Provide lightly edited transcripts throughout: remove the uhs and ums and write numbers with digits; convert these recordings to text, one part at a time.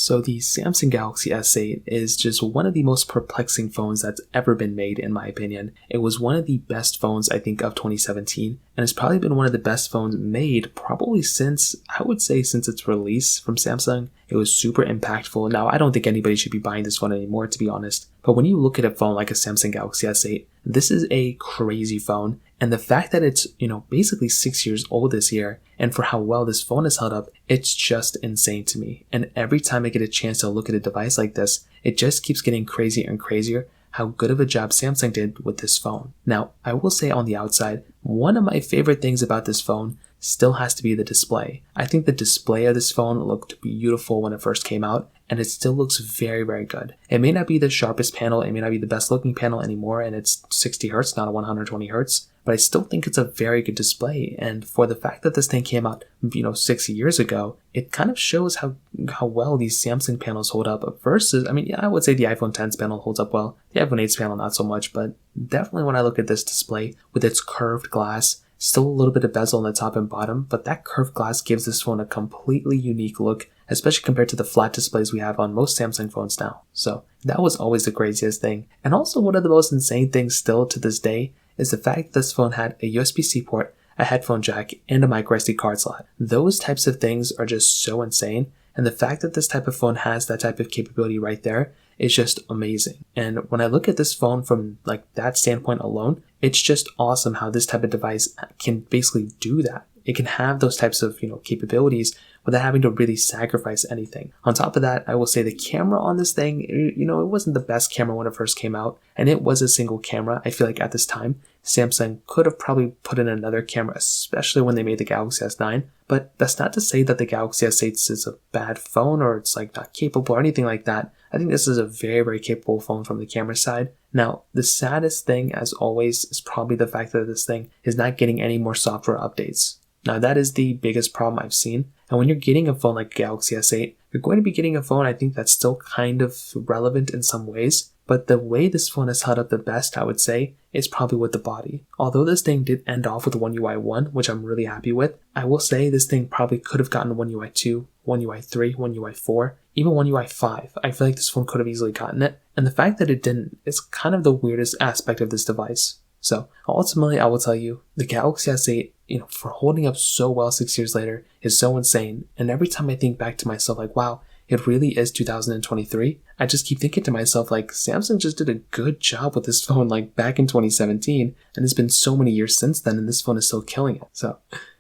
So the Samsung Galaxy S8 is just one of the most perplexing phones that's ever been made, in my opinion. It was one of the best phones, I think, of 2017, and it's probably been one of the best phones made probably since, I would say, since its release from Samsung. It was super impactful. Now, I don't think anybody should be buying this phone anymore, to be honest, but when you look at a phone like a Samsung Galaxy S8, this is a crazy phone. And the fact that it's, basically 6 years old this year, and for how well this phone has held up, it's just insane to me. And every time I get a chance to look at a device like this, it just keeps getting crazier and crazier how good of a job Samsung did with this phone. Now, I will say on the outside, one of my favorite things about this phone still has to be the display. I think the display of this phone looked beautiful when it first came out, and it still looks very, very good. It may not be the sharpest panel, it may not be the best looking panel anymore, and it's 60 Hz, not a 120 Hz, but I still think it's a very good display. And for the fact that this thing came out, 6 years ago, it kind of shows how well these Samsung panels hold up versus, I would say the iPhone X's panel holds up well. The iPhone 8's panel, not so much, but definitely when I look at this display with its curved glass, still a little bit of bezel on the top and bottom, but that curved glass gives this phone a completely unique look, especially compared to the flat displays we have on most Samsung phones now. So that was always the craziest thing. And also one of the most insane things still to this day is the fact that this phone had a USB-C port, a headphone jack, and a microSD card slot. Those types of things are just so insane, and the fact that this type of phone has that type of capability right there is just amazing. And when I look at this phone from that standpoint alone, it's just awesome how this type of device can basically do that. It can have those types of capabilities without having to really sacrifice anything. On top of that, I will say the camera on this thing, it wasn't the best camera when it first came out, and it was a single camera. I feel like at this time, Samsung could have probably put in another camera, especially when they made the Galaxy S9, but that's not to say that the Galaxy S8 is a bad phone or it's not capable or anything like that. I think this is a very, very capable phone from the camera side. Now, the saddest thing, as always, is probably the fact that this thing is not getting any more software updates. Now, that is the biggest problem I've seen. And when you're getting a phone like Galaxy S8, you're going to be getting a phone, I think, that's still kind of relevant in some ways. But the way this phone has held up the best, I would say, is probably with the body. Although this thing did end off with One UI 1, which I'm really happy with, I will say this thing probably could have gotten One UI 2, One UI 3, One UI 4, even One UI 5. I feel like this phone could have easily gotten it. And the fact that it didn't is kind of the weirdest aspect of this device. So ultimately, I will tell you, the Galaxy S8, for holding up so well 6 years later is so insane. And every time I think back to myself, wow, it really is 2023. I just keep thinking to myself, Samsung just did a good job with this phone, back in 2017. And it's been so many years since then, and this phone is still killing it. So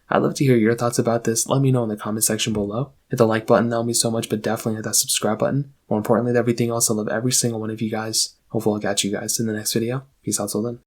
I'd love to hear your thoughts about this. Let me know in the comment section below. Hit the like button, that'll mean so much, but definitely hit that subscribe button. More importantly than everything else, I love every single one of you guys. Hopefully I'll catch you guys in the next video. Peace out till then.